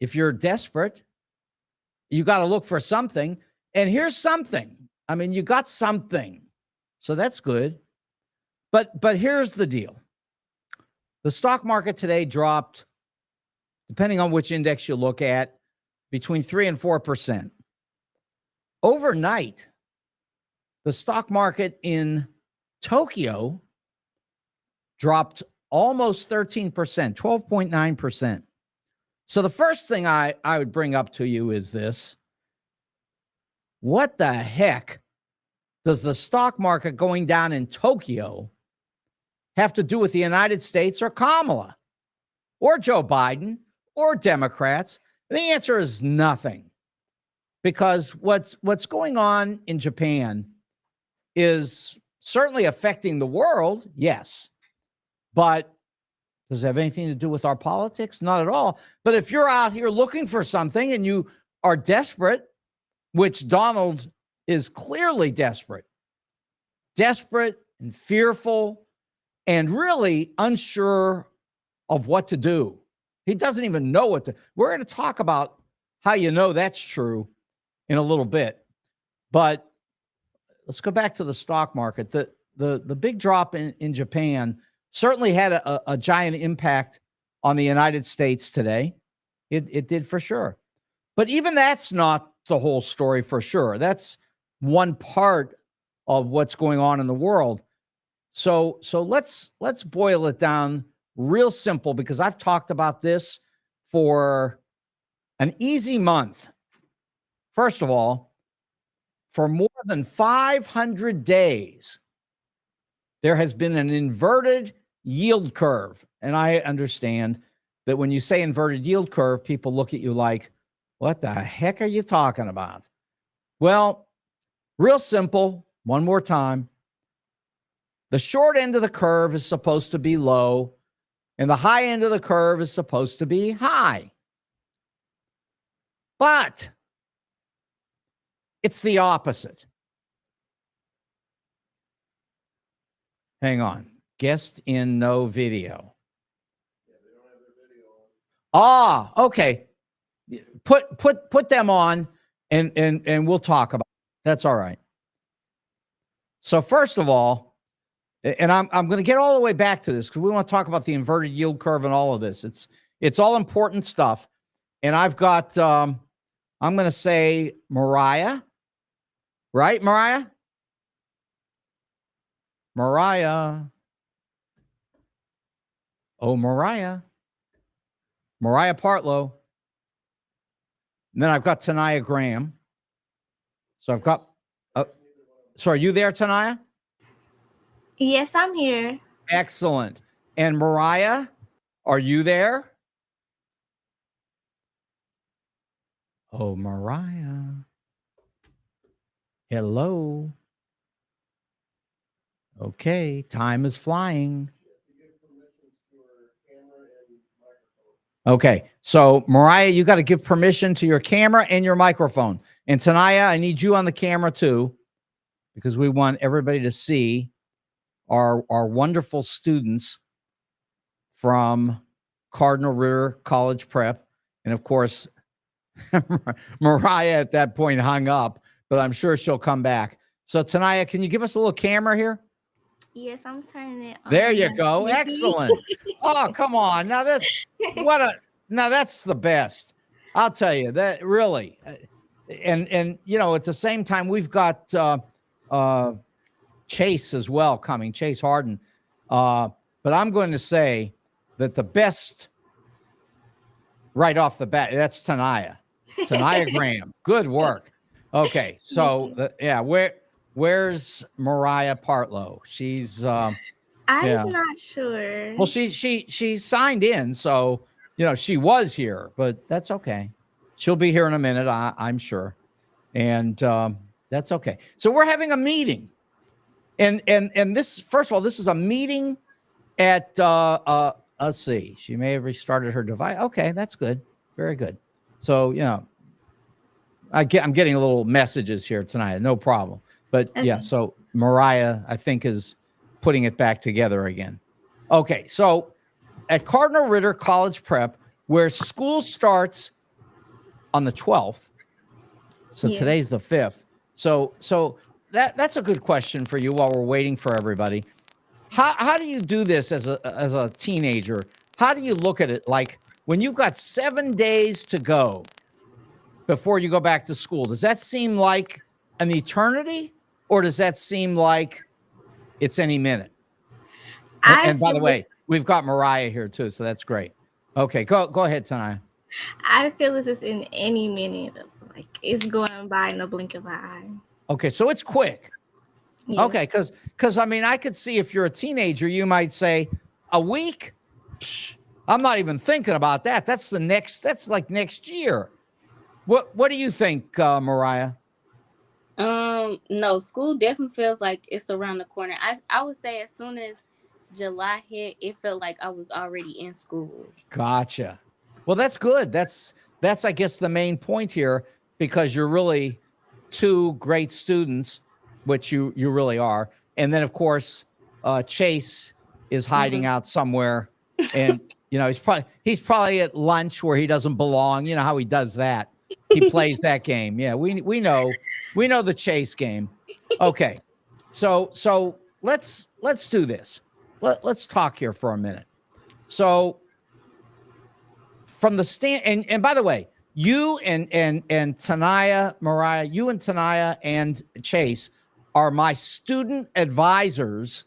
if you're desperate, you got to look for something. And here's something. I mean, you got something. So that's good. But here's the deal. The stock market today dropped, depending on which index you look at, between 3 and 4%. Overnight, the stock market in Tokyo dropped almost 13%, 12.9%. So the first thing I would bring up to you is this. What the heck does the stock market going down in Tokyo have to do with the United States or Kamala or Joe Biden or Democrats? The answer is nothing, because what's going on in Japan is certainly affecting the world, yes, but does it have anything to do with our politics? Not at all. But if you're out here looking for something and you are desperate, which Donald is clearly desperate and fearful and really unsure of what to do. He doesn't even know what to. We're going to talk about how you know that's true in a little bit. But let's go back to the stock market. The big drop in Japan certainly had a giant impact on the United States today. It did for sure. But even that's not the whole story for sure. That's one part of what's going on in the world. So let's boil it down real simple, because I've talked about this for an easy month. First of all, for more than 500 days, there has been an inverted yield curve. And I understand that when you say inverted yield curve, people look at you like, what the heck are you talking about? Well, real simple, one more time. The short end of the curve is supposed to be low, and the high end of the curve is supposed to be high. But it's the opposite. Hang on. Guest in no video. Yeah, they don't have their video on. Ah, okay. Put them on and we'll talk about it. That's all right. So first of all, and I'm going to get all the way back to this because we want to talk about the inverted yield curve and all of this. It's all important stuff. And I've got I'm going to say Mariah. Right, Mariah? Mariah. Oh, Mariah. Mariah Partlow. And then I've got Tanaya Graham. So I've got, so are you there, Tanaya? Yes, I'm here. Excellent. And Mariah, are you there? Oh, Mariah. Hello. Okay, time is flying. Okay, so Mariah, you got to give permission to your camera and your microphone. And Tanaya, I need you on the camera too, because we want everybody to see our wonderful students from Cardinal Ritter College Prep. And of course, Mariah at that point hung up, but I'm sure she'll come back. So Tanaya, can you give us a little camera here? Yes, I'm turning it on. There you go. Excellent. Oh, come on. Now that's that's the best. I'll tell you that really. And you know, at the same time, we've got Chase as well coming, Chase Harden. But I'm going to say that the best right off the bat, that's Tanaya Graham. Good work. Okay. So where's Mariah Partlow? She's I'm not sure. Well, she signed in, so you know she was here, but that's okay. She'll be here in a minute, I'm sure, and that's okay. So we're having a meeting, and this, first of all, this is a meeting at let's see. She may have restarted her device. Okay, that's good, very good. So you know, I'm getting a little messages here tonight, no problem. But okay. Yeah, so Mariah, I think, is putting it back together again. Okay, so at Cardinal Ritter College Prep, where school starts on the 12th. So Yeah. today's the 5th. So that's a good question for you while we're waiting for everybody. How do you do this as a teenager? How do you look at it? Like when you've got 7 days to go before you go back to school, does that seem like an eternity, or does that seem like it's any minute? And by the way, we've got Mariah here too, so that's great. Okay, go ahead, Tanaya. I feel it's just in any minute. Like it's going by in the blink of an eye. Okay, so it's quick. Yeah. Okay, because I mean, I could see if you're a teenager, you might say a week. Psh, I'm not even thinking about that. That's like next year. What do you think, Mariah? No, school definitely feels like it's around the corner. I would say as soon as July hit, it felt like I was already in school. Gotcha. Well, that's good. That's I guess the main point here, because you're really two great students, which you really are. And then of course, Chase is hiding out somewhere, and you know he's probably at lunch where he doesn't belong. You know how he does that. He plays that game. Yeah, we know the Chase game. Okay, so let's do this. Let's talk here for a minute. So from the stand, and by the way, you and Tanaya, Mariah, you and Tanaya and Chase are my student advisors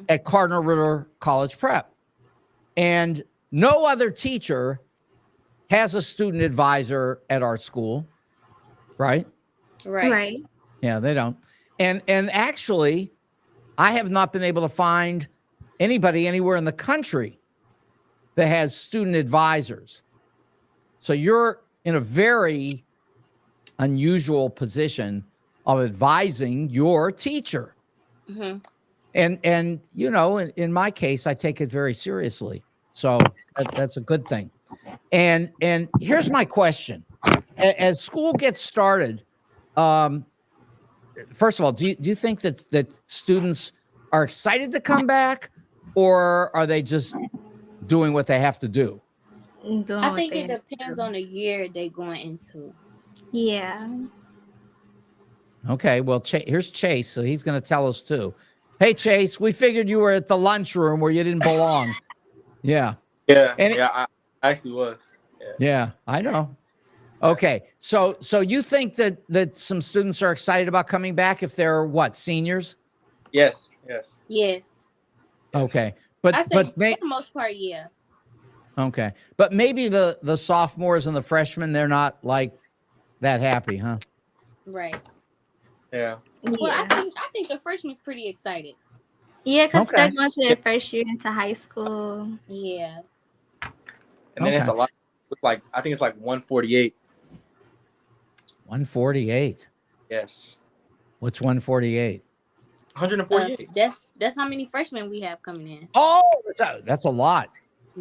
at Cardinal Ritter College Prep. And no other teacher has a student advisor at our school, right? Right. Yeah, they don't. And actually, I have not been able to find anybody anywhere in the country that has student advisors. So you're in a very unusual position of advising your teacher. And you know, in my case, I take it very seriously. So that's a good thing. And here's my question. As school gets started, first of all, do you think that students are excited to come back, or are they just doing what they have to do? I think it depends on the year they going into. Yeah. Okay, well, here's Chase, so he's going to tell us too. Hey, Chase, we figured you were at the lunchroom where you didn't belong. Yeah. Yeah, I actually was. Yeah, I know. Okay, so you think that some students are excited about coming back if they're what, seniors? Yes. Okay, but for the most part, yeah. Okay, but maybe the sophomores and the freshmen, they're not like that happy, huh? Right. Yeah. Well, I think the freshmen's pretty excited. Yeah, because they're going to their first year into high school. Yeah. And then it's a lot. It's like, I think it's like 148. 148. Yes. What's 148? 148. That's how many freshmen we have coming in. Oh, that's a lot.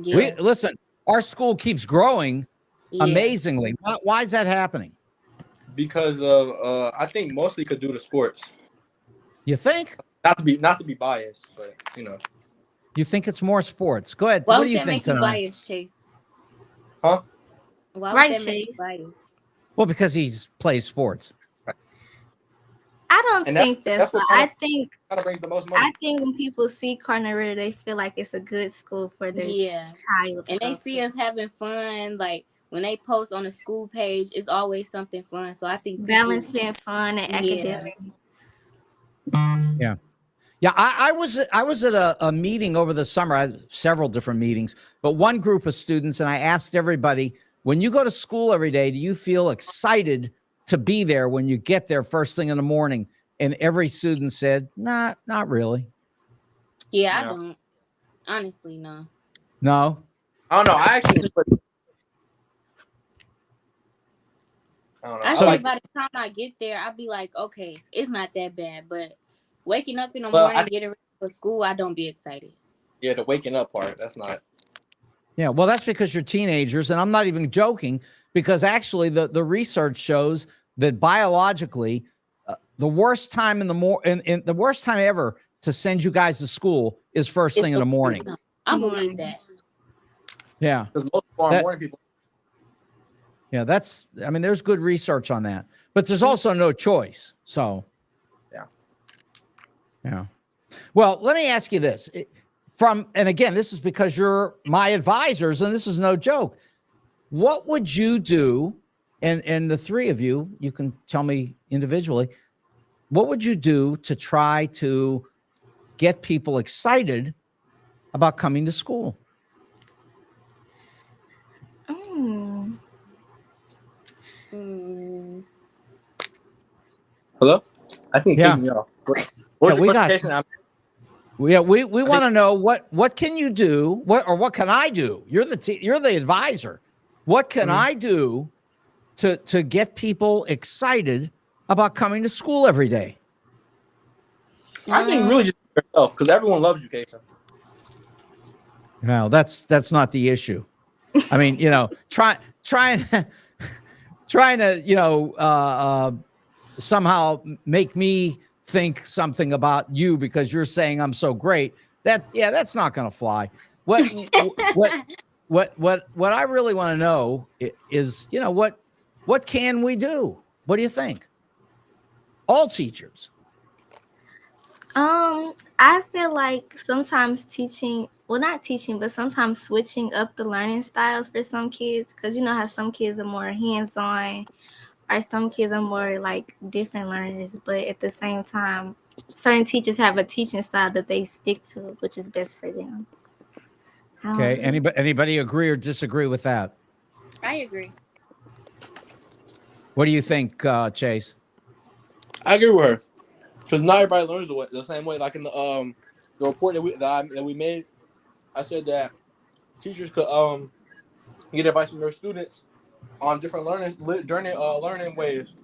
Yeah. Listen, our school keeps growing amazingly. Why is that happening? Because of I think mostly could do the sports. You think? Not to be biased, but you know. You think it's more sports? Go ahead. Why what do you that think make tonight? You biased, Chase? Huh? Why would that make you biased? Well, because he plays sports. I don't think that's why. I think brings the most money. I think when people see Cardinal Ritter, they feel like it's a good school for their child. And they see us having fun. Like when they post on the school page, it's always something fun. So I think balancing fun and academics. Yeah. Yeah, I was at a meeting over the summer. I had several different meetings, but one group of students, and I asked everybody, when you go to school every day, do you feel excited to be there when you get there first thing in the morning? And every student said, not really. Yeah, I don't. Honestly, no. No? I don't know. I actually I don't know. I think by the time I get there, I'll be like, okay, it's not that bad. But waking up in the morning, getting ready for school, I don't be excited. Yeah, the waking up part, that's not. Yeah, well, that's because you're teenagers, and I'm not even joking, because actually the research shows that biologically, the worst time in the worst time ever to send you guys to school is first thing in the morning. I believe that. Yeah. Because most morning people. Yeah, I mean, there's good research on that, but there's also no choice. So, yeah. Well, let me ask you this. And again, this is because you're my advisors, and this is no joke. What would you do? And the three of you, you can tell me individually, what would you do to try to get people excited about coming to school? Hello? I think it Yeah. kicked me off. What's we your got question? we want to know what can you do? What can I do? You're the advisor. What can I do to get people excited about coming to school every day? I think really just yourself, because everyone loves you, Keisha. Well, that's not the issue. I mean, trying to, somehow make me think something about you because you're saying I'm so great. That's not going to fly. What I really want to know is, what can we do? What do you think? All teachers. I feel like sometimes not teaching, but sometimes switching up the learning styles for some kids, because you know how some kids are more hands-on or some kids are more like different learners, but at the same time, certain teachers have a teaching style that they stick to, which is best for them. Okay. Anybody agree or disagree with that? I agree. What do you think, Chase? I agree with her. Because not everybody learns the same way. Like in the report that we made, I said that teachers could get advice from their students on different learning ways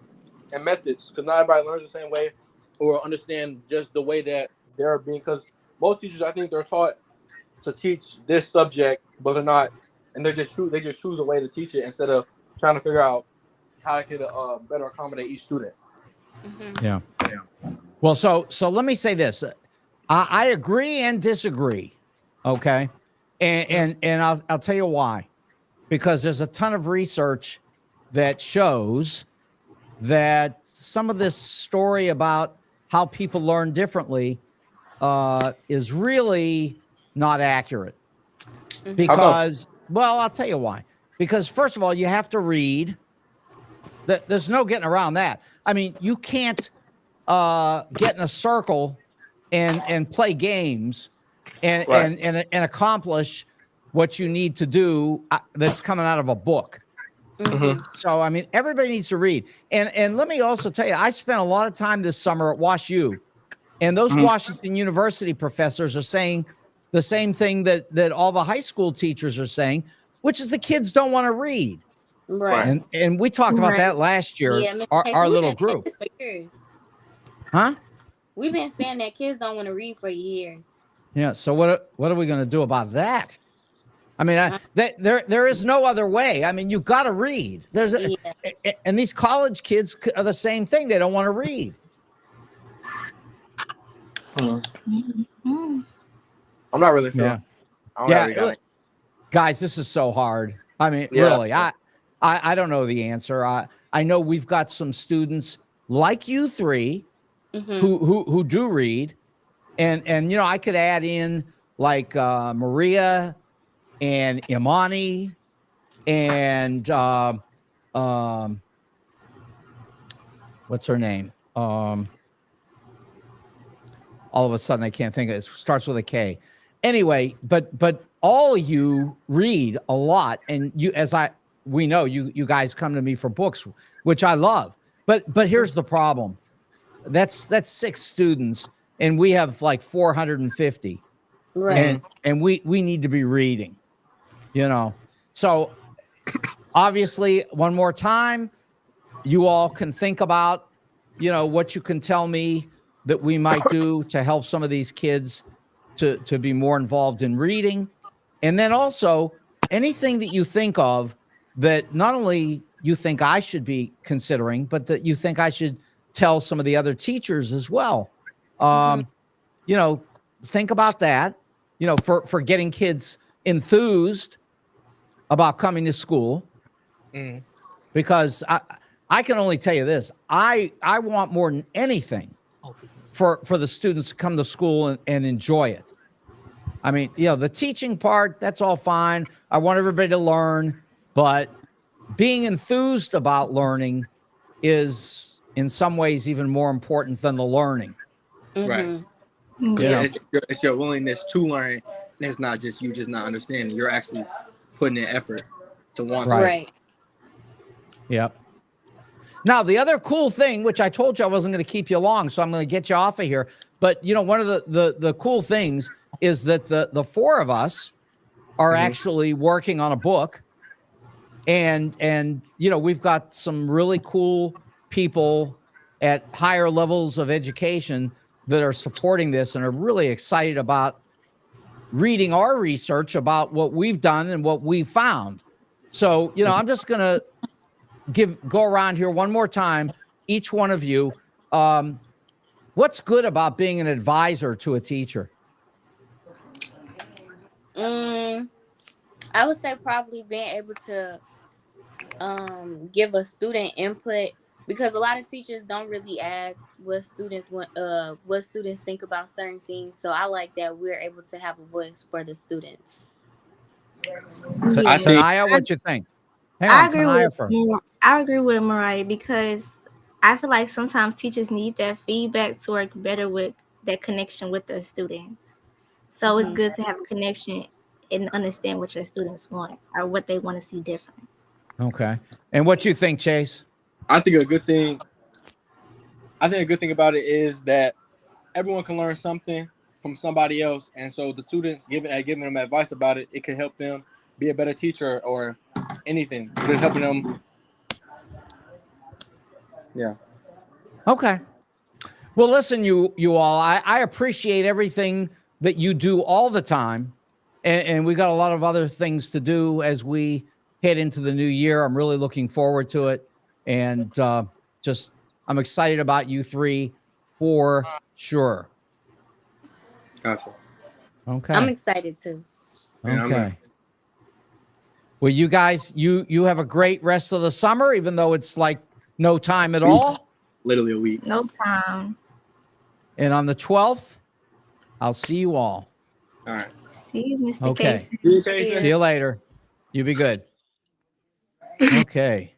and methods. Because not everybody learns the same way or understand just the way that they're being. Because most teachers, I think, they're taught to teach this subject, but they're not, and they just choose a way to teach it instead of trying to figure out how they could better accommodate each student. Mm-hmm. Yeah. Well, so let me say this. I agree and disagree. Okay. And I'll tell you why. Because there's a ton of research that shows that some of this story about how people learn differently is really not accurate. Mm-hmm. Because, well, I'll tell you why. Because first of all, you have to read. There's no getting around that. I mean, you can't get in a circle and play games and accomplish what you need to do that's coming out of a book. Mm-hmm. So, I mean, everybody needs to read. And let me also tell you, I spent a lot of time this summer at WashU, and those Washington University professors are saying the same thing that all the high school teachers are saying, which is the kids don't want to read. Right. And we talked about that last year, Yeah, our little group. For years. Huh? We've been saying that kids don't want to read for years. Yeah. So what are we going to do about that? I mean, there is no other way. I mean, you got to read. And these college kids are the same thing. They don't want to read. I'm not really sure. Yeah. Guys, this is so hard. I mean, really, I don't know the answer. I know we've got some students like you three who do read, and I could add in like Maria and Imani and what's her name? All of a sudden I can't think of it. It starts with a K. Anyway, but all of you read a lot, and we know you guys come to me for books, which I love. But here's the problem. That's 6 students, and we have like 450. Right. And we need to be reading, So obviously, one more time, you all can think about, what you can tell me that we might do to help some of these kids to be more involved in reading. And then also anything that you think of that not only you think I should be considering, but that you think I should tell some of the other teachers as well. Think about that, for getting kids enthused about coming to school. because I can only tell you this. I want more than anything for the students to come to school and enjoy it. I mean, the teaching part, that's all fine. I want everybody to learn, but being enthused about learning is in some ways even more important than the learning. Right. Yeah. It's your willingness to learn. It's not just you just not understanding. You're actually putting in effort to want to. Right. Yep. Now, the other cool thing, which I told you I wasn't going to keep you long, so I'm going to get you off of here. But, one of the cool things is that the four of us are actually working on a book. And we've got some really cool people at higher levels of education that are supporting this and are really excited about reading our research about what we've done and what we found. So, I'm just going to go around here one more time, each one of you. What's good about being an advisor to a teacher? I would say probably being able to give a student input, because a lot of teachers don't really ask what students think about certain things. So I like that we're able to have a voice for the students. I think Tanaya, what you think? Hang I on, agree Tanaya with first. I agree with Mariah, because I feel like sometimes teachers need that feedback to work better with that connection with their students. So it's good to have a connection and understand what your students want or what they want to see different. Okay. And what you think, Chase? I think a good thing about it is that everyone can learn something from somebody else, and so the students giving them advice about it, it can help them be a better teacher or anything. Good helping them. Yeah. Okay. Well, listen, you all, I appreciate everything that you do all the time. And we got a lot of other things to do as we head into the new year. I'm really looking forward to it. And I'm excited about you three for sure. Gotcha. Okay. I'm excited too. Okay. Well, you guys, you have a great rest of the summer, even though it's like no time at all. Literally a week. No time. And on the 12th, I'll see you all. All right. See you, Mr. Okay. Casey. See you later. You be good. Okay.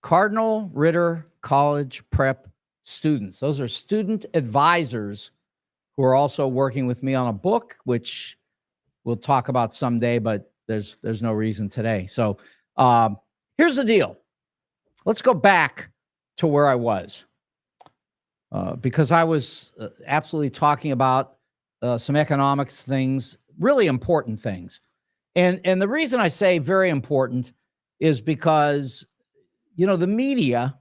Cardinal Ritter College Prep students. Those are student advisors who are also working with me on a book, which we'll talk about someday, but there's no reason today. So here's the deal. Let's go back to where I was, because I was absolutely talking about some economics things, really important things. And the reason I say very important is because, the media,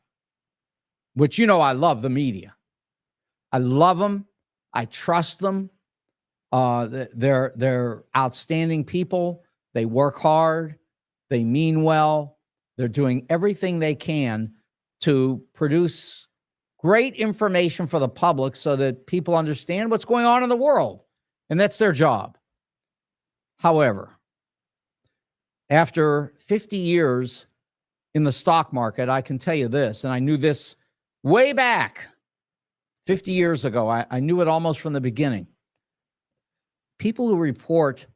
which, I love the media. I love them. I trust them. They're outstanding people. They work hard. They mean well. They're doing everything they can to produce great information for the public so that people understand what's going on in the world. And that's their job. However, after 50 years in the stock market, I can tell you this, and I knew this way back 50 years ago. I knew it almost from the beginning. People who report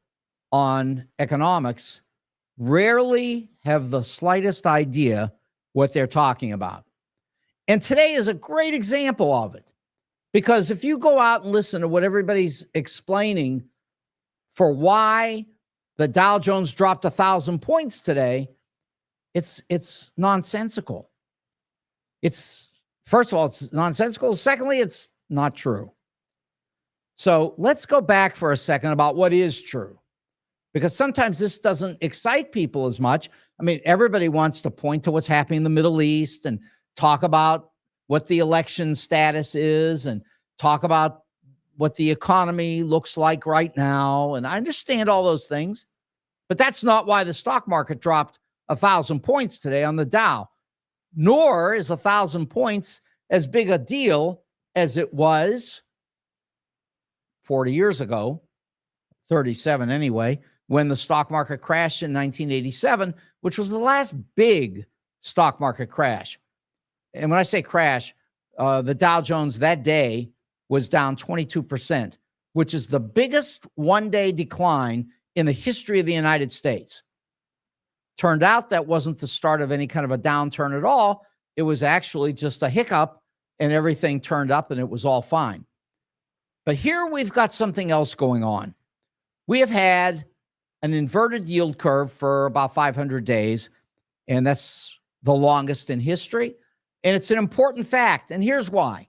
on economics rarely have the slightest idea what they're talking about. And today is a great example of it, because if you go out and listen to what everybody's explaining for why the Dow Jones dropped 1,000 points today, it's nonsensical. First of all, it's nonsensical. Secondly, it's not true. So let's go back for a second about what is true, because sometimes this doesn't excite people as much. I mean, everybody wants to point to what's happening in the Middle East and talk about what the election status is and talk about what the economy looks like right now. And I understand all those things, but that's not why the stock market dropped 1,000 points today on the Dow, nor is 1,000 points as big a deal as it was 40 years ago, 37 anyway, when the stock market crashed in 1987, which was the last big stock market crash. And when I say crash, the Dow Jones that day was down 22%, which is the biggest one-day decline in the history of the United States. Turned out that wasn't the start of any kind of a downturn at all. It was actually just a hiccup, and everything turned up and it was all fine. But here we've got something else going on. We have had an inverted yield curve for about 500 days, and that's the longest in history. And it's an important fact. And here's why.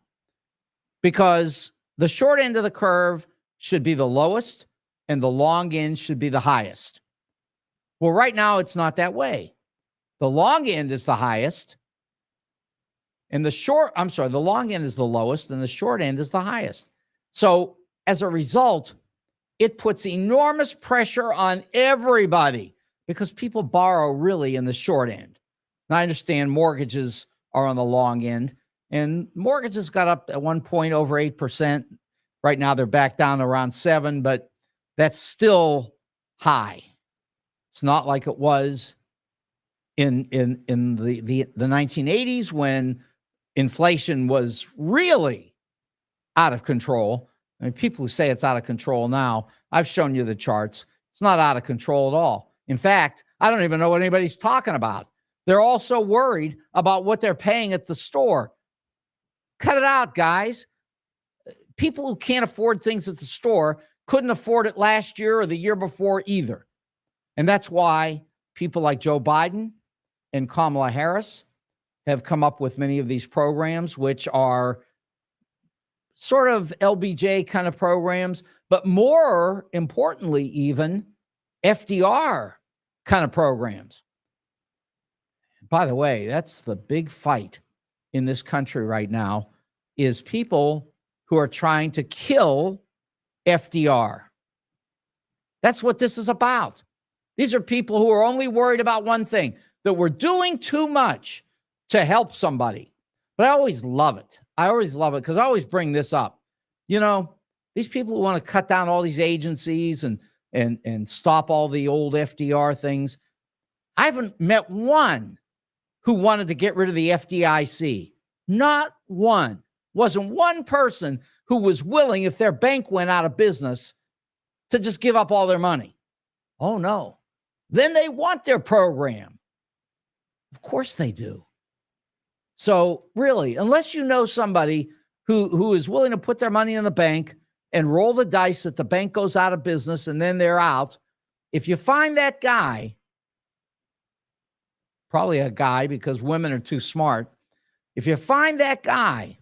Because the short end of the curve should be the lowest and the long end should be the highest. Well, right now it's not that way. The long end is the highest and the long end is the lowest and the short end is the highest. So as a result, it puts enormous pressure on everybody because people borrow really in the short end. Now, I understand mortgages are on the long end, and mortgages got up at one point over 8%. Right now, they're back down around 7%, but that's still high. It's not like it was in the 1980s when inflation was really out of control. I mean, people who say it's out of control now, I've shown you the charts. It's not out of control at all. In fact, I don't even know what anybody's talking about. They're also worried about what they're paying at the store. Cut it out, guys. People who can't afford things at the store couldn't afford it last year or the year before either. And that's why people like Joe Biden and Kamala Harris have come up with many of these programs, which are sort of LBJ kind of programs, but more importantly, even FDR kind of programs. By the way, that's the big fight in this country right now, is people who are trying to kill FDR. That's what this is about. These are people who are only worried about one thing, that we're doing too much to help somebody. But I always love it. I always love it because I always bring this up. You know, these people who want to cut down all these agencies and stop all the old FDR things, I haven't met one who wanted to get rid of the FDIC. Not one. Wasn't one person who was willing, if their bank went out of business, to just give up all their money. Oh, no. Then they want their program. Of course they do. So really, unless you know somebody who is willing to put their money in the bank and roll the dice that the bank goes out of business and then they're out, if you find that guy, probably a guy because women are too smart, if you find that guy,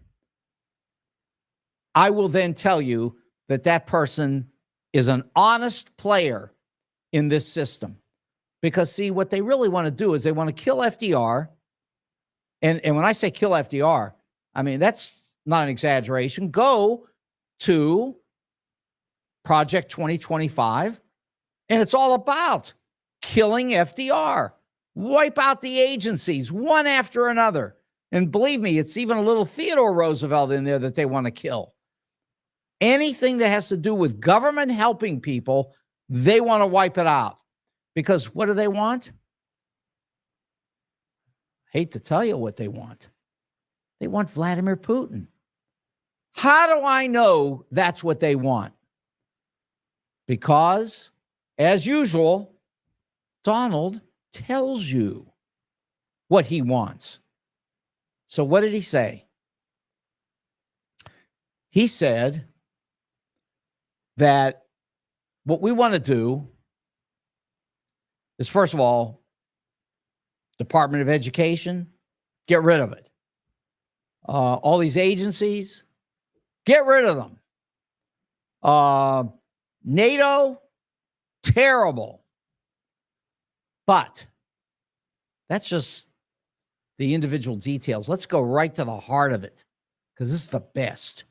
I will then tell you that that person is an honest player in this system. Because, see, what they really want to do is they want to kill FDR. And when I say kill FDR, I mean, that's not an exaggeration. Go to Project 2025, and it's all about killing FDR. Wipe out the agencies one after another. And believe me, it's even a little Theodore Roosevelt in there that they want to kill. Anything that has to do with government helping people, they want to wipe it out. Because what do they want? Hate to tell you what they want. They want Vladimir Putin. How do I know that's what they want? Because, as usual, Donald tells you what he wants. So what did he say? He said that what we want to do is, first of all, Department of Education, get rid of it. All these agencies, get rid of them. NATO, terrible. But that's just the individual details. Let's go right to the heart of it, because this is the best.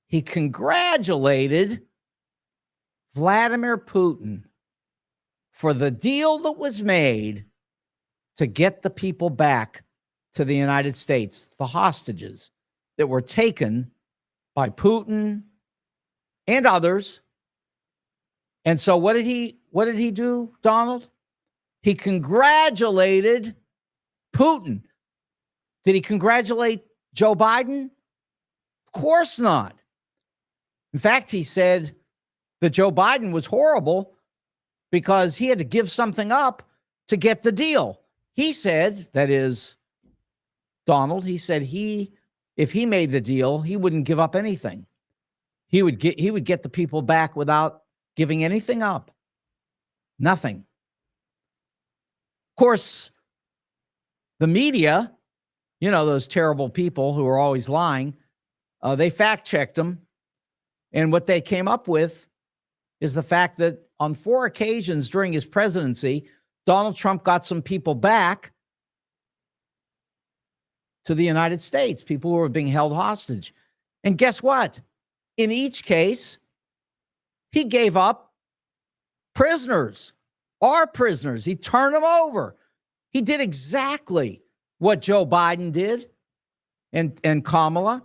He congratulated Vladimir Putin for the deal that was made to get the people back to the United States, the hostages that were taken by Putin and others. And so what did he do, Donald? He congratulated Putin. Did he congratulate Joe Biden? Of course not. In fact, he said that Joe Biden was horrible because he had to give something up to get the deal. He said, that is Donald, he said if he made the deal, he wouldn't give up anything. He would get the people back without giving anything up. Nothing. Of course, the media, you know, those terrible people who are always lying, they fact-checked him. And what they came up with is the fact that on 4 occasions during his presidency, Donald Trump got some people back to the United States, people who were being held hostage. And guess what? In each case, he gave up prisoners, our prisoners. He turned them over. He did exactly what Joe Biden did and Kamala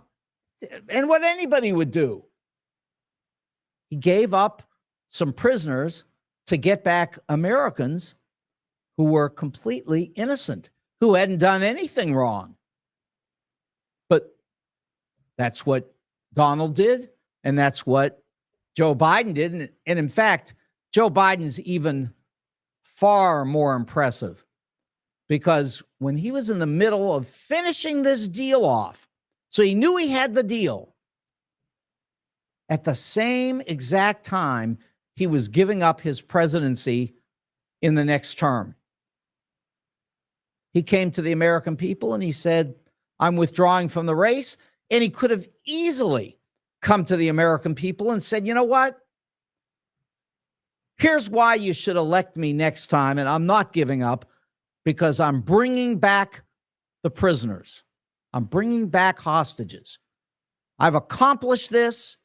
and what anybody would do. He gave up some prisoners to get back Americans who were completely innocent, who hadn't done anything wrong. But that's what Donald did, and that's what Joe Biden did. And in fact, Joe Biden's even far more impressive, because when he was in the middle of finishing this deal off, so he knew he had the deal, at the same exact time, he was giving up his presidency in the next term. He came to the American people and he said, I'm withdrawing from the race. And he could have easily come to the American people and said, you know what? Here's why you should elect me next time. And I'm not giving up, because I'm bringing back the prisoners. I'm bringing back hostages. I've accomplished this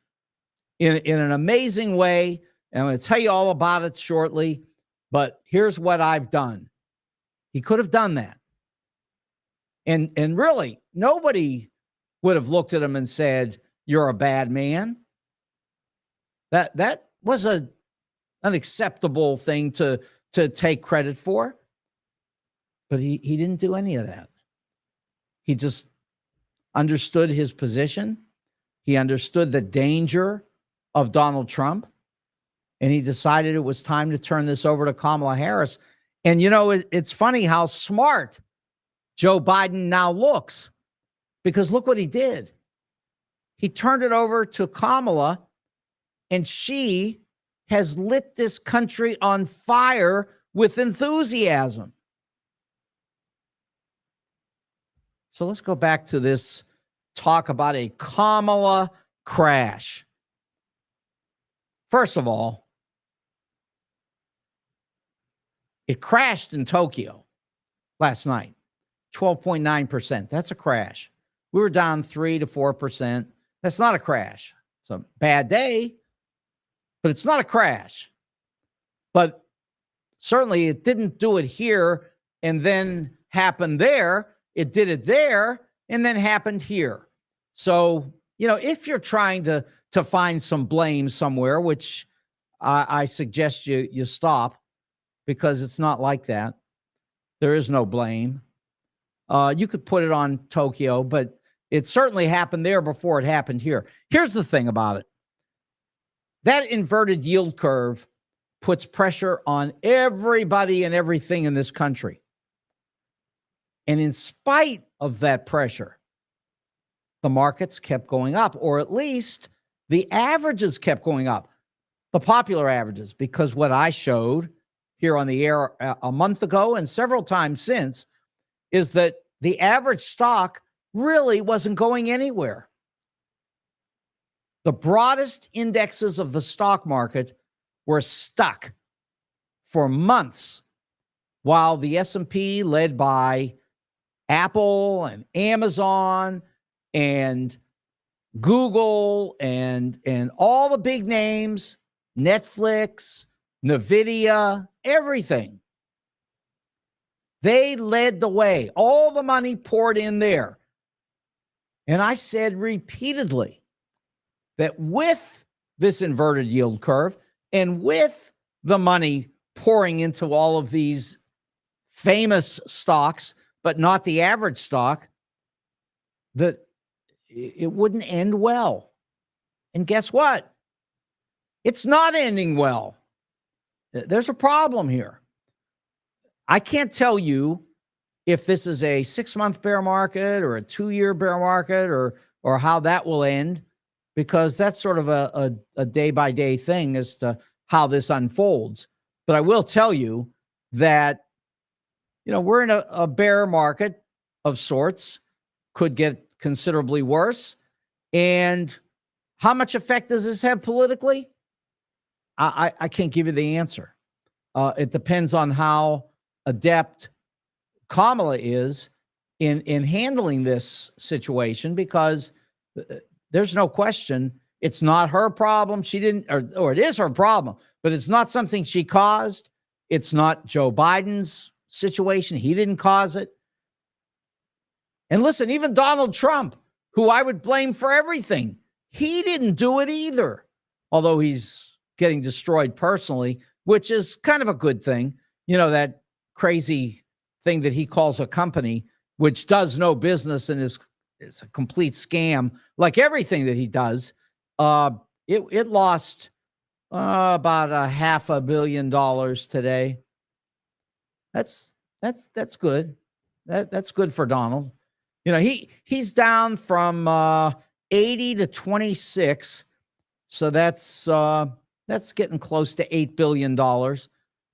in an amazing way. And I'm going to tell you all about it shortly. But here's what I've done. He could have done that. And really, nobody would have looked at him and said, you're a bad man. That was an unacceptable thing to take credit for. But he didn't do any of that. He just understood his position. He understood the danger of Donald Trump. And he decided it was time to turn this over to Kamala Harris. And, you know, it's funny how smart Joe Biden now looks, because look what he did. He turned it over to Kamala, and she has lit this country on fire with enthusiasm. So let's go back to this talk about a Kamala crash. First of all, it crashed in Tokyo last night, 12.9%. That's a crash. We were down 3 to 4%. That's not a crash. It's a bad day, but it's not a crash. But certainly it didn't do it here and then happen there. It did it there and then happened here. So, you know, if you're trying to find some blame somewhere, which I suggest you stop, because it's not like that. There is no blame. You could put it on Tokyo, but it certainly happened there before it happened here. Here's the thing about it. That inverted yield curve puts pressure on everybody and everything in this country. And in spite of that pressure, the markets kept going up, or at least the averages kept going up, the popular averages, because what I showed here on the air a month ago and several times since is that the average stock really wasn't going anywhere. The broadest indexes of the stock market were stuck for months, while the S&P, led by Apple and Amazon and Google and all the big names, Netflix, NVIDIA, everything, they led the way. All the money poured in there. And I said repeatedly that with this inverted yield curve and with the money pouring into all of these famous stocks, but not the average stock, that it wouldn't end well. And guess what? It's not ending well. There's a problem here. I can't tell you if this is a 6-month bear market or a 2-year bear market or how that will end, because that's sort of a day-by-day thing as to how this unfolds. But I will tell you that, we're in a bear market of sorts, could get considerably worse. And how much effect does this have politically? I can't give you the answer. It depends on how adept Kamala is in handling this situation, because there's no question it's not her problem. She didn't, or it is her problem, but it's not something she caused. It's not Joe Biden's situation. He didn't cause it. And listen, even Donald Trump, who I would blame for everything, he didn't do it either, although he's getting destroyed personally, which is kind of a good thing. That crazy thing that he calls a company, which does no business and is a complete scam, like everything that he does. It lost about $500 million today. That's good. That's good for Donald. He's down from 80 to 26. So that's getting close to $8 billion.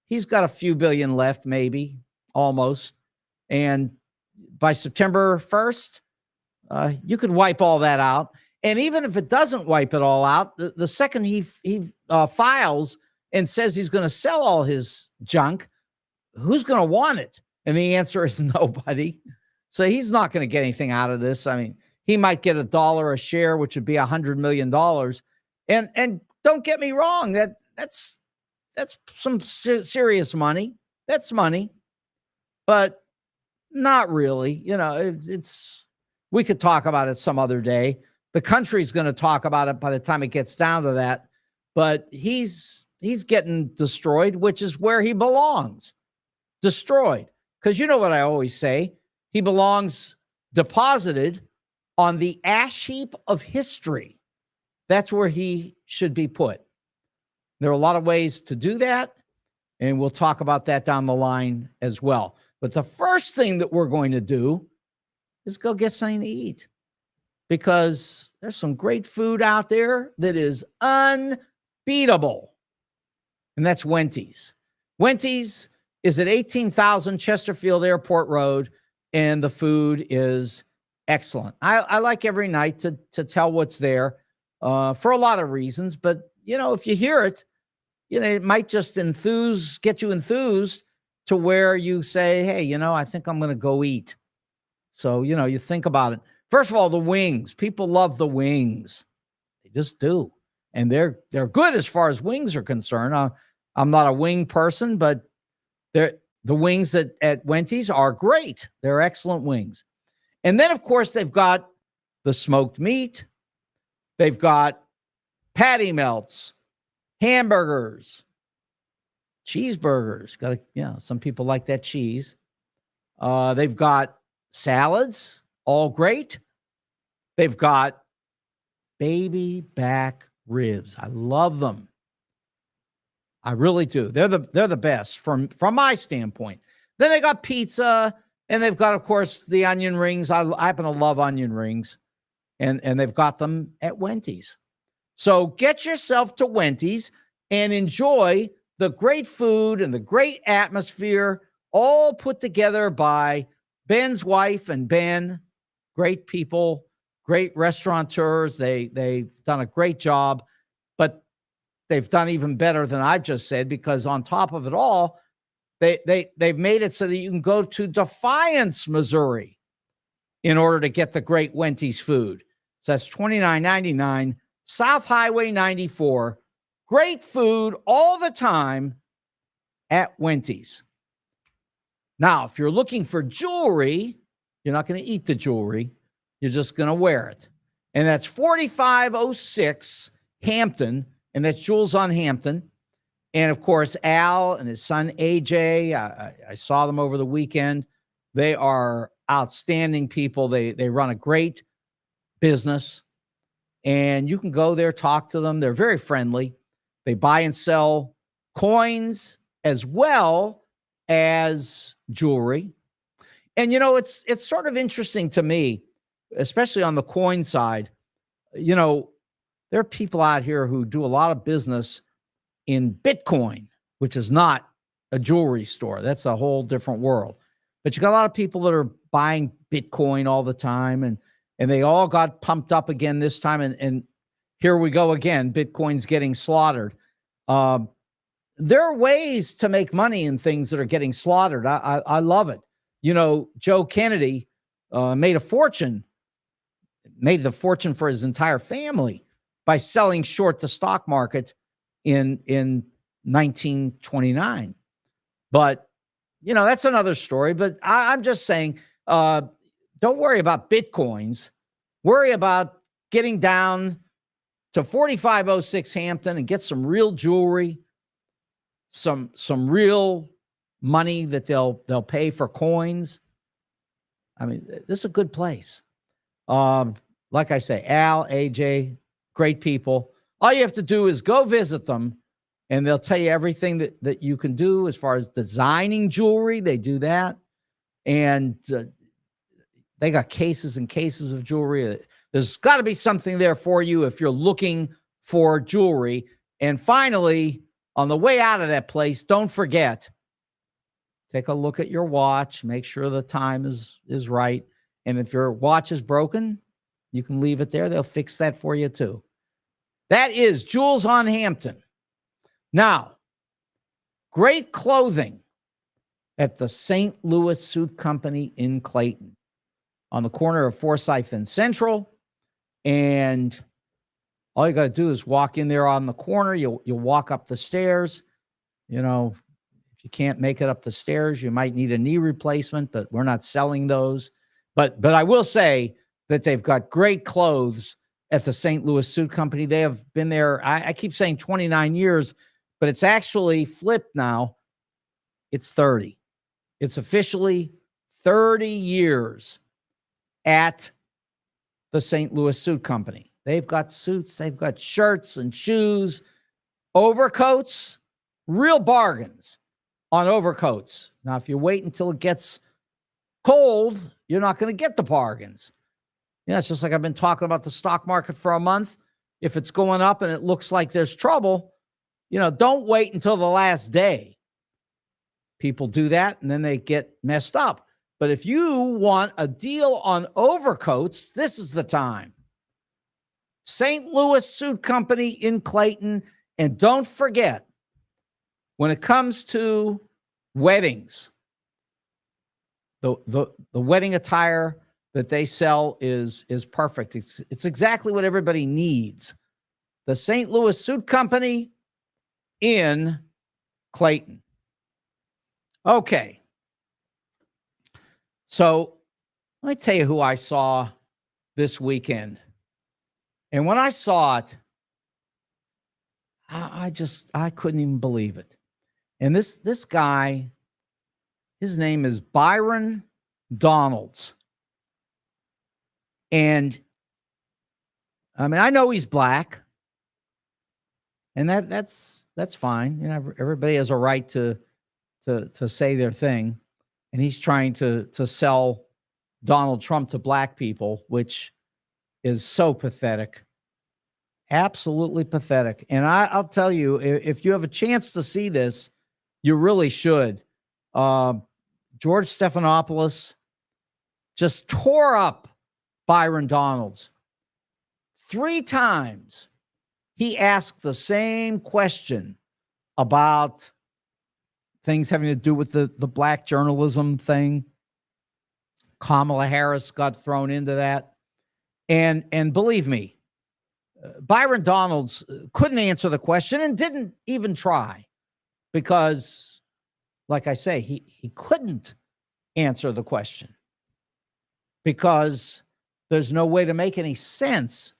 He's got a few billion left, maybe, almost. And by September 1st, you could wipe all that out. And even if it doesn't wipe it all out, the second he files and says he's going to sell all his junk, who's going to want it? And the answer is nobody. So he's not going to get anything out of this. I mean, he might get $1 a share, which would be $100 million. And don't get me wrong, that's some serious money. That's money, but not really. We could talk about it some other day. The country's going to talk about it by the time it gets down to that. But he's getting destroyed, which is where he belongs. Destroyed. Because you know what I always say, he belongs deposited on the ash heap of history. That's where he should be put. There are a lot of ways to do that, and we'll talk about that down the line as well. But the first thing that we're going to do is go get something to eat, because there's some great food out there that is unbeatable, and that's Wendy's. Wendy's is at 18,000 Chesterfield Airport Road, and the food is excellent. I like every night to tell what's there for a lot of reasons, but if you hear it, it might just get you enthused to where you say, hey, I think I'm going to go eat. So, you think about it. First of all, the wings. People love the wings. They just do. And they're good as far as wings are concerned. I'm not a wing person, but the wings at Wendy's are great. They're excellent wings. And then, of course, they've got the smoked meat. They've got patty melts, hamburgers, cheeseburgers. Some people like that cheese. They've got salads, all great. They've got baby back ribs. I love them. I really do. They're the best from my standpoint. Then they got pizza, and they've got, of course, the onion rings. I happen to love onion rings, and they've got them at Wendy's. So get yourself to Wendy's and enjoy the great food and the great atmosphere, all put together by Ben's wife and Ben. Great people, great restaurateurs. They've done a great job, but they've done even better than I've just said, because on top of it all, they've made it so that you can go to Defiance, Missouri, in order to get the great Wendy's food. So that's $29.99, South Highway 94. Great food all the time at Wendy's. Now, if you're looking for jewelry, you're not going to eat the jewelry. You're just going to wear it. And that's 4506 Hampton, and that's Jewels on Hampton. And, of course, Al and his son, AJ, I saw them over the weekend. They are outstanding people. They run a great business, and you can go there, talk to them. They're very friendly. They buy and sell coins as well as jewelry. And it's sort of interesting to me, especially on the coin side. There are people out here who do a lot of business in Bitcoin, which is not a jewelry store. That's a whole different world. But you got a lot of people that are buying Bitcoin all the time, and they all got pumped up again this time. And here we go again. Bitcoin's getting slaughtered. There are ways to make money in things that are getting slaughtered. I love it. Joe Kennedy made the fortune for his entire family by selling short the stock market in 1929. But, that's another story. But I'm just saying, don't worry about Bitcoins. Worry about getting down to 4506 Hampton and get some real jewelry, some real money that they'll pay for coins. I mean, this is a good place. Like I say, Al, AJ, great people. All you have to do is go visit them, and they'll tell you everything that you can do as far as designing jewelry. They do that. And they got cases and cases of jewelry. There's got to be something there for you if you're looking for jewelry. And finally, on the way out of that place, don't forget, take a look at your watch, make sure the time is right. And if your watch is broken, you can leave it there. They'll fix that for you too. That is Jewels on Hampton. Now, great clothing at the St. Louis Suit Company in Clayton on the corner of Forsyth and Central. And all you got to do is walk in there on the corner. You'll walk up the stairs. If you can't make it up the stairs, you might need a knee replacement, but we're not selling those. But I will say that they've got great clothes at the St. Louis Suit Company. They have been there, I keep saying 29 years, but it's actually flipped now. It's 30. It's officially 30 years at the St. Louis Suit Company. They've got suits, they've got shirts and shoes, overcoats, real bargains on overcoats. Now, if you wait until it gets cold, you're not going to get the bargains. It's just like I've been talking about the stock market for a month. If it's going up and it looks like there's trouble, don't wait until the last day. People do that and then they get messed up. But if you want a deal on overcoats, this is the time. St. Louis Suit Company in Clayton. And don't forget, when it comes to weddings, the wedding attire that they sell is perfect. It's exactly what everybody needs. The St. Louis Suit Company in Clayton. Okay. So let me tell you who I saw this weekend. And when I saw it, I couldn't even believe it. And this guy, his name is Byron Donalds. And I mean, I know he's black, and that's fine. Everybody has a right to say their thing. And he's trying to sell Donald Trump to black people, which is so pathetic. Absolutely pathetic. And I'll tell you, if you have a chance to see this, you really should. George Stephanopoulos just tore up Byron Donalds. 3 times he asked the same question about things having to do with the black journalism thing. Kamala Harris got thrown into that. And believe me, Byron Donalds couldn't answer the question and didn't even try because, like I say, he couldn't answer the question because there's no way to make any sense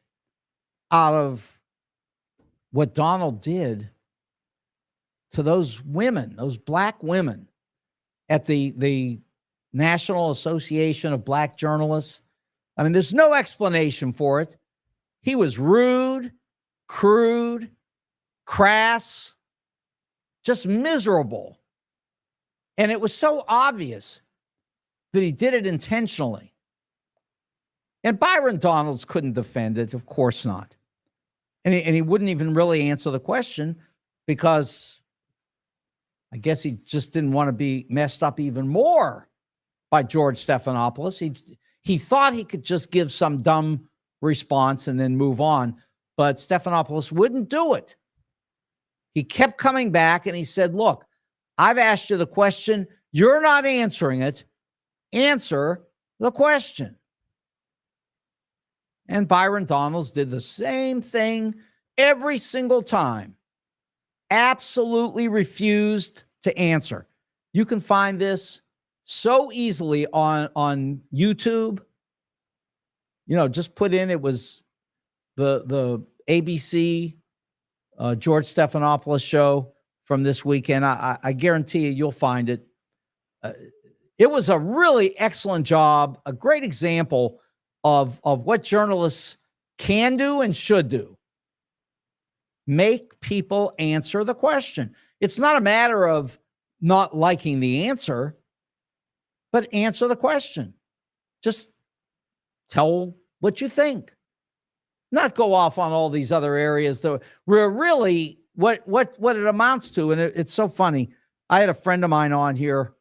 out of what Donald did to those women, those black women at the National Association of Black Journalists. I mean, there's no explanation for it. He was rude, crude, crass, just miserable. And it was so obvious that he did it intentionally. And Byron Donalds couldn't defend it, of course not. And he wouldn't even really answer the question because I guess he just didn't want to be messed up even more by George Stephanopoulos. He thought he could just give some dumb response and then move on, but Stephanopoulos wouldn't do it. He kept coming back and he said, look, I've asked you the question. You're not answering it. Answer the question. And Byron Donalds did the same thing every single time. Absolutely refused to answer. You can find this so easily on YouTube. You know, just put in, it was the ABC George Stephanopoulos show from this weekend. I guarantee you'll find it. It was a really excellent job, a great example of what journalists can do and should do. Make people answer the question. It's not a matter of not liking the answer, but answer the question. Just tell what you think. Not go off on all these other areas that were really what it amounts to. And it's so funny. I had a friend of mine on here.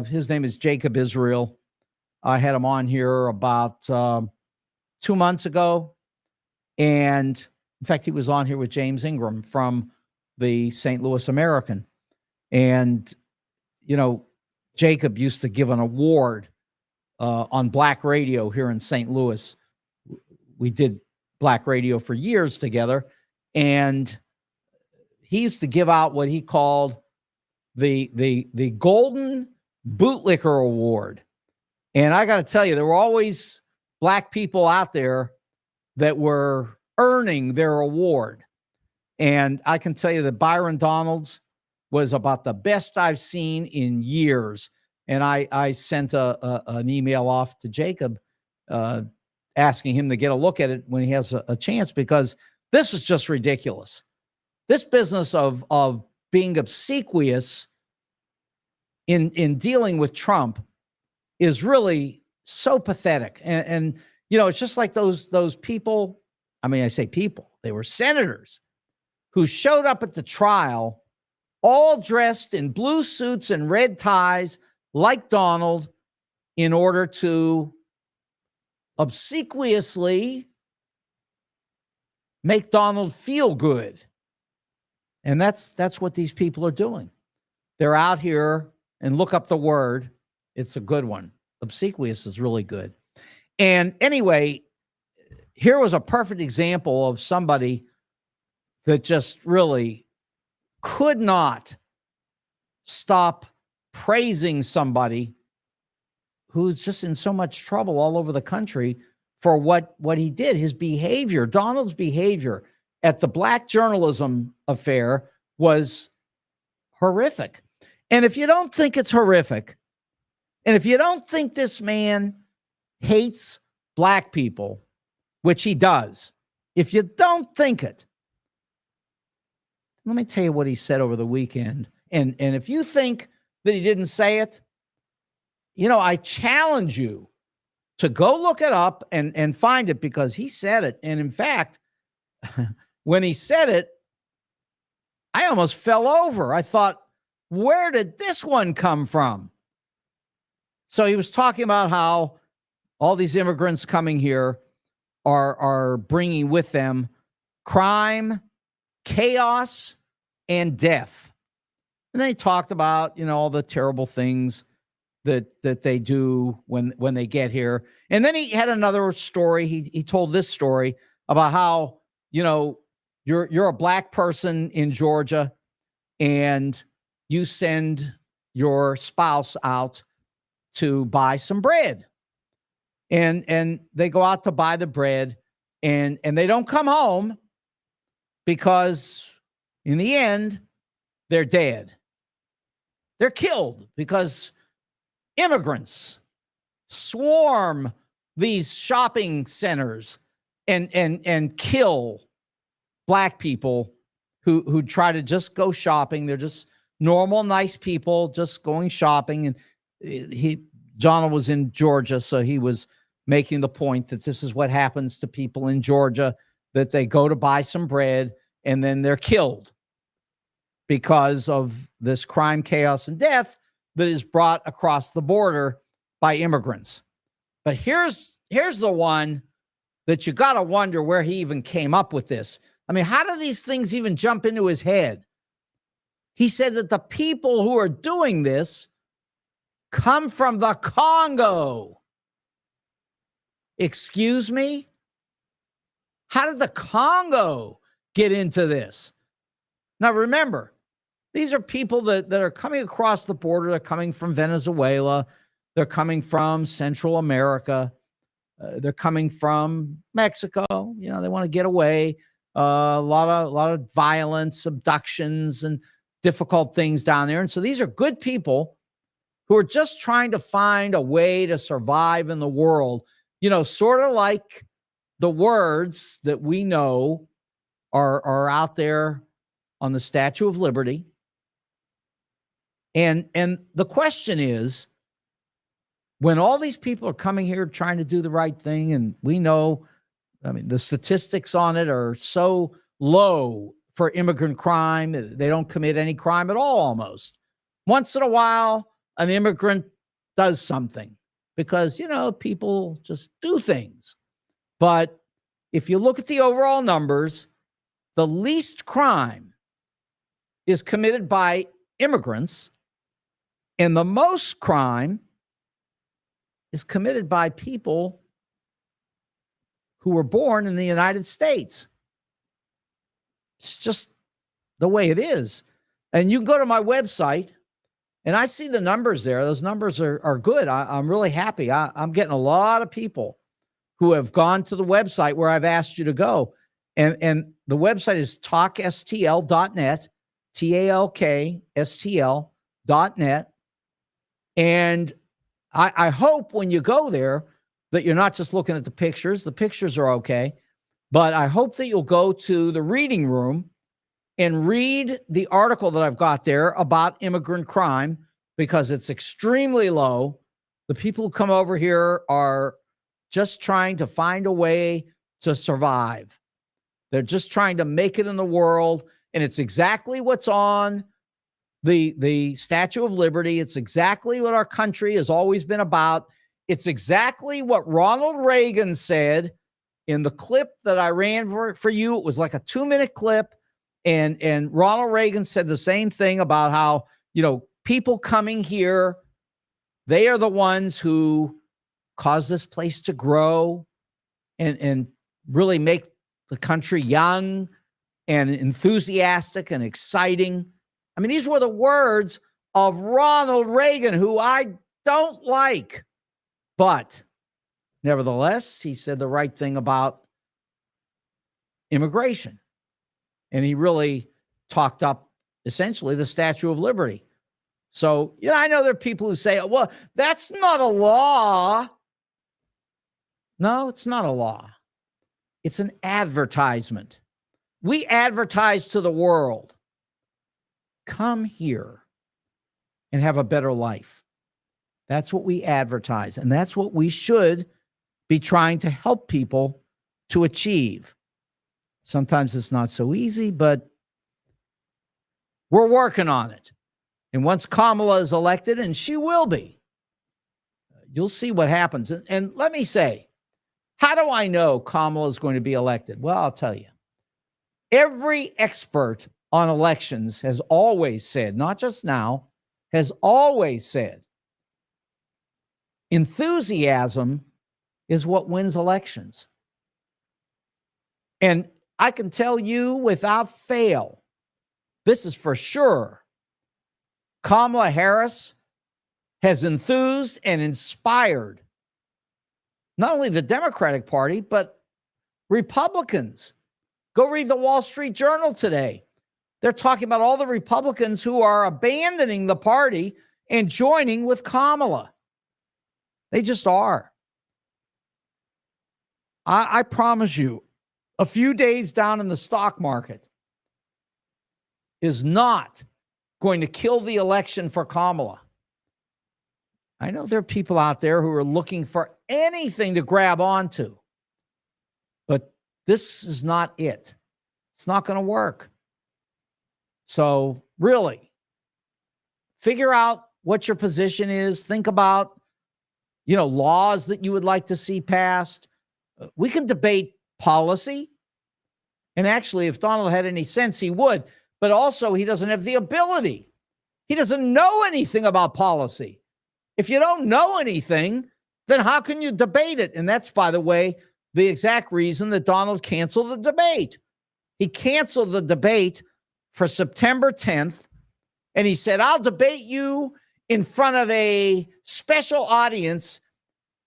His name is Jacob Israel. I had him on here about 2 months ago. And in fact, he was on here with James Ingram from the St. Louis American. And, you know, Jacob used to give an award on Black radio here in St. Louis. We did Black radio for years together. And he used to give out what he called the Golden Bootlicker Award. And I got to tell you, there were always Black people out there that were earning their award. And I can tell you that Byron Donalds was about the best I've seen in years. And I sent an email off to Jacob asking him to get a look at it when he has a chance, because this is just ridiculous. This business of being obsequious in dealing with Trump is really so pathetic. And you know, it's just like those people. I mean, I say people, they were senators who showed up at the trial all dressed in blue suits and red ties like Donald in order to obsequiously make Donald feel good. And that's what these people are doing. They're out here, and look up the word. It's a good one. Obsequious is really good. And anyway, here was a perfect example of somebody that just really could not stop praising somebody who's just in so much trouble all over the country for what he did. His behavior, Donald's behavior at the Black journalism affair was horrific. And if you don't think it's horrific, and if you don't think this man hates Black people, which he does, if you don't think it, let me tell you what he said over the weekend. And if you think that he didn't say it, you know, I challenge you to go look it up and find it, because he said it. And in fact, when he said it, I almost fell over. I thought, where did this one come from? So he was talking about how all these immigrants coming here are bringing with them crime, chaos, and death. And then he talked about, you know, all the terrible things that they do when they get here. And then he had another story. He told this story about how, you know, you're a Black person in Georgia and you send your spouse out to buy some bread. And they go out to buy the bread and they don't come home because in the end, they're dead. They're killed because immigrants swarm these shopping centers and kill Black people who try to just go shopping. They're just normal, nice people just going shopping. And John was in Georgia, so he was making the point that this is what happens to people in Georgia, that they go to buy some bread and then they're killed because of this crime, chaos, and death that is brought across the border by immigrants. But here's the one that you got to wonder where he even came up with this. I mean, how do these things even jump into his head? He said that the people who are doing this come from the Congo. Excuse me? How did the Congo get into this? Now, remember, these are people that are coming across the border. They're coming from Venezuela. They're coming from Central America. They're coming from Mexico. You know, they want to get away. A lot of violence, abductions, and difficult things down there. And so these are good people who are just trying to find a way to survive in the world. You know, sort of like the words that we know are out there on the Statue of Liberty. And the question is, when all these people are coming here trying to do the right thing, and we know, I mean, the statistics on it are so low for immigrant crime. They don't commit any crime at all almost. Once in a while, an immigrant does something because, you know, people just do things. But if you look at the overall numbers, the least crime is committed by immigrants, and the most crime is committed by people who were born in the United States. It's just the way it is. And you can go to my website, and I see the numbers there. Those numbers are good. I'm really happy. I'm getting a lot of people who have gone to the website where I've asked you to go. And the website is talkstl.net, TALKSTL.net. And I hope when you go there that you're not just looking at the pictures. The pictures are okay. But I hope that you'll go to the reading room and read the article that I've got there about immigrant crime, because it's extremely low. The people who come over here are just trying to find a way to survive. They're just trying to make it in the world. And it's exactly what's on the Statue of Liberty. It's exactly what our country has always been about. It's exactly what Ronald Reagan said in the clip that I ran for you. It was like a 2-minute clip. And Ronald Reagan said the same thing about how, you know, people coming here, they are the ones who cause this place to grow and really make the country young and enthusiastic and exciting. I mean, these were the words of Ronald Reagan, who I don't like, but nevertheless, he said the right thing about immigration. And he really talked up essentially the Statue of Liberty. So, you know, I know there are people who say, well, that's not a law. No, it's not a law. It's an advertisement. We advertise to the world, come here and have a better life. That's what we advertise. And that's what we should be trying to help people to achieve. Sometimes it's not so easy, but we're working on it. And once Kamala is elected, and she will be, you'll see what happens. And let me say, how do I know Kamala is going to be elected? Well, I'll tell you. Every expert on elections has always said, not just now, has always said, enthusiasm is what wins elections. And I can tell you without fail, this is for sure, Kamala Harris has enthused and inspired not only the Democratic Party, but Republicans. Go read the Wall Street Journal today. They're talking about all the Republicans who are abandoning the party and joining with Kamala. They just are. I promise you, a few days down in the stock market is not going to kill the election for Kamala. I know there are people out there who are looking for anything to grab onto, but this is not it. It's not going to work. So really, figure out what your position is. Think about, laws that you would like to see passed. We can debate policy. And actually, if Donald had any sense, he would. But also, he doesn't have the ability. He doesn't know anything about policy. If you don't know anything, then how can you debate it? And that's, by the way, the exact reason that Donald canceled the debate. He canceled the debate for September 10th, and he said, I'll debate you in front of a special audience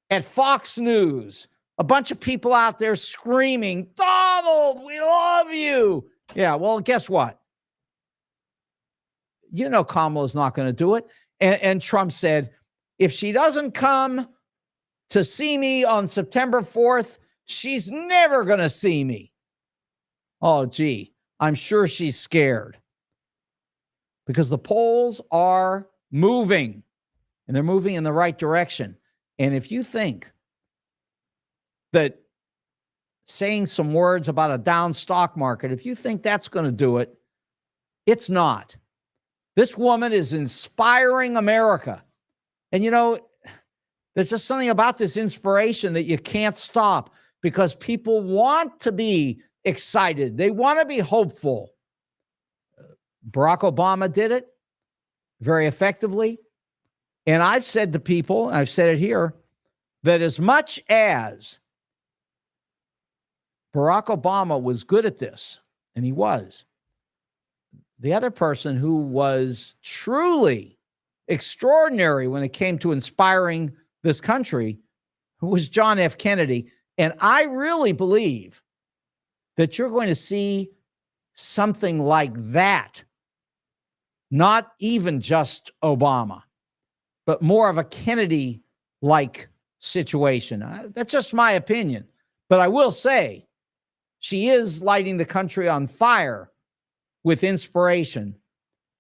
at Fox News. A bunch of people out there screaming, Donald, we love you. Yeah, well, guess what? Kamala's not going to do it. And Trump said, if she doesn't come to see me on September 4th, she's never going to see me. Oh, gee, I'm sure she's scared because the polls are moving and they're moving in the right direction. And if you think that saying some words about a down stock market, if you think that's going to do it, it's not. This woman is inspiring America. And, there's just something about this inspiration that you can't stop because people want to be excited. They want to be hopeful. Barack Obama did it very effectively. And I've said to people, I've said it here, that as much as Barack Obama was good at this, and he was, the other person who was truly extraordinary when it came to inspiring this country was John F. Kennedy. And I really believe that you're going to see something like that. Not even just Obama, but more of a Kennedy-like situation. That's just my opinion. But I will say, she is lighting the country on fire with inspiration.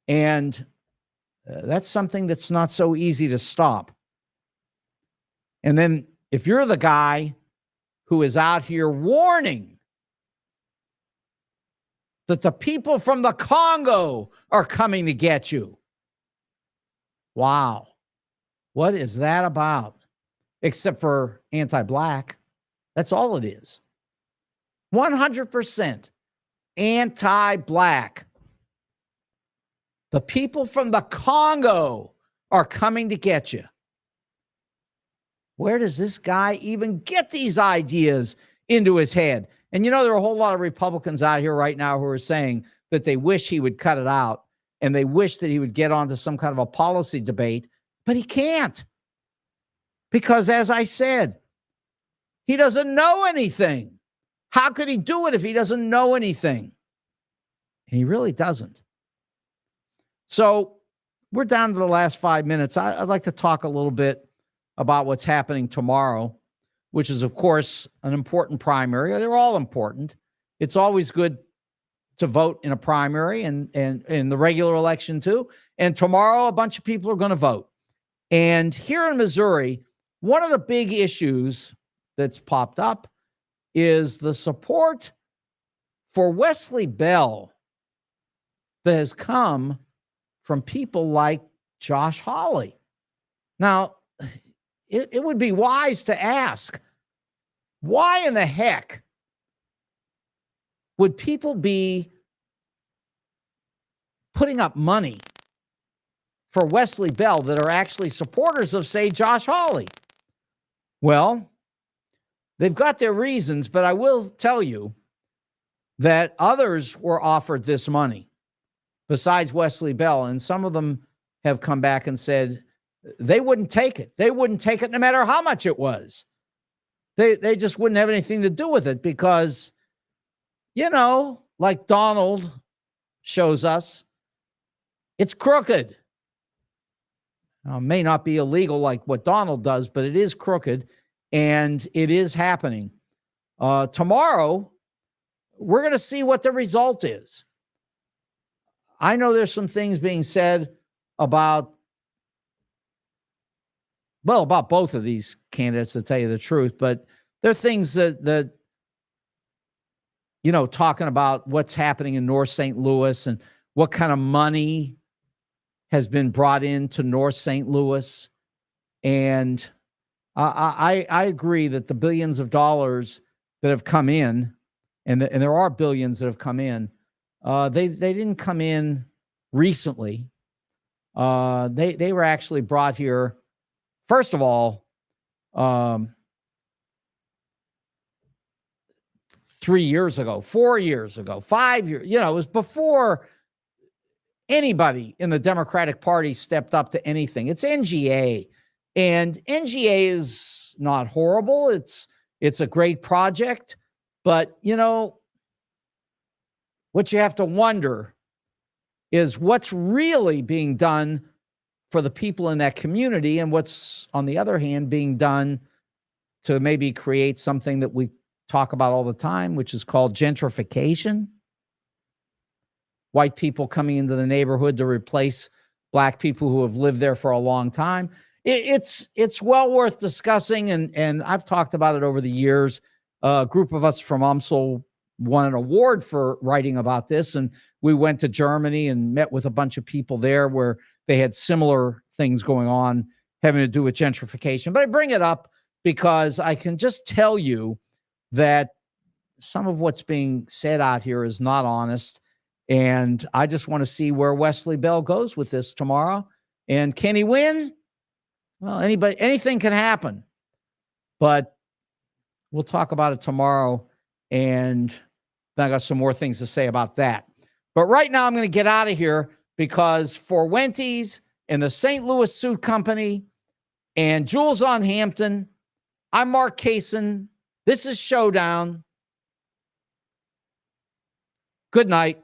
And that's something that's not so easy to stop. And then if you're the guy who is out here warning that the people from the Congo are coming to get you, wow, what is that about? Except for anti-Black. That's all it is. 100% anti-Black. The people from the Congo are coming to get you. Where does this guy even get these ideas into his head? And there are a whole lot of Republicans out here right now who are saying that they wish he would cut it out and they wish that he would get onto some kind of a policy debate, but he can't. Because as I said, he doesn't know anything. How could he do it if he doesn't know anything? He really doesn't. So we're down to the last 5 minutes. I'd like to talk a little bit about what's happening tomorrow, which is, of course, an important primary. They're all important. It's always good to vote in a primary and in the regular election too. And tomorrow, a bunch of people are going to vote. And here in Missouri, one of the big issues that's popped up is the support for Wesley Bell that has come from people like Josh Hawley. Now, it would be wise to ask, why in the heck would people be putting up money for Wesley Bell that are actually supporters of, say, Josh Hawley? Well, they've got their reasons, but I will tell you that others were offered this money besides Wesley Bell, and some of them have come back and said they wouldn't take it. They wouldn't take it no matter how much it was. They just wouldn't have anything to do with it because, like Donald shows us, it's crooked. May not be illegal like what Donald does, but it is crooked, and it is happening. Tomorrow, we're going to see what the result is. I know there's some things being said about both of these candidates, to tell you the truth, but there are things that talking about what's happening in North St. Louis and what kind of money has been brought into North St. Louis. And I agree that the billions of dollars that have come in, and there are billions that have come in, they didn't come in recently. They were actually brought here, first of all, 3 years ago, 4 years ago, 5 years. It was before anybody in the Democratic Party stepped up to anything. It's NGA, and NGA is not horrible. It's a great project, but what you have to wonder is what's really being done for the people in that community, and what's, on the other hand, being done to maybe create something that we talk about all the time, which is called gentrification. White people coming into the neighborhood to replace black people who have lived there for a long time. It's well worth discussing, and I've talked about it over the years. A group of us from UMSL won an award for writing about this, and we went to Germany and met with a bunch of people there where they had similar things going on having to do with gentrification. But I bring it up because I can just tell you that some of what's being said out here is not honest. And I just want to see where Wesley Bell goes with this tomorrow. And can he win? Well, anything can happen. But we'll talk about it tomorrow. And I got some more things to say about that. But right now I'm going to get out of here, because for Wenty's and the St. Louis Suit Company and Jules on Hampton, I'm Mark Kaysen. This is Showdown. Good night.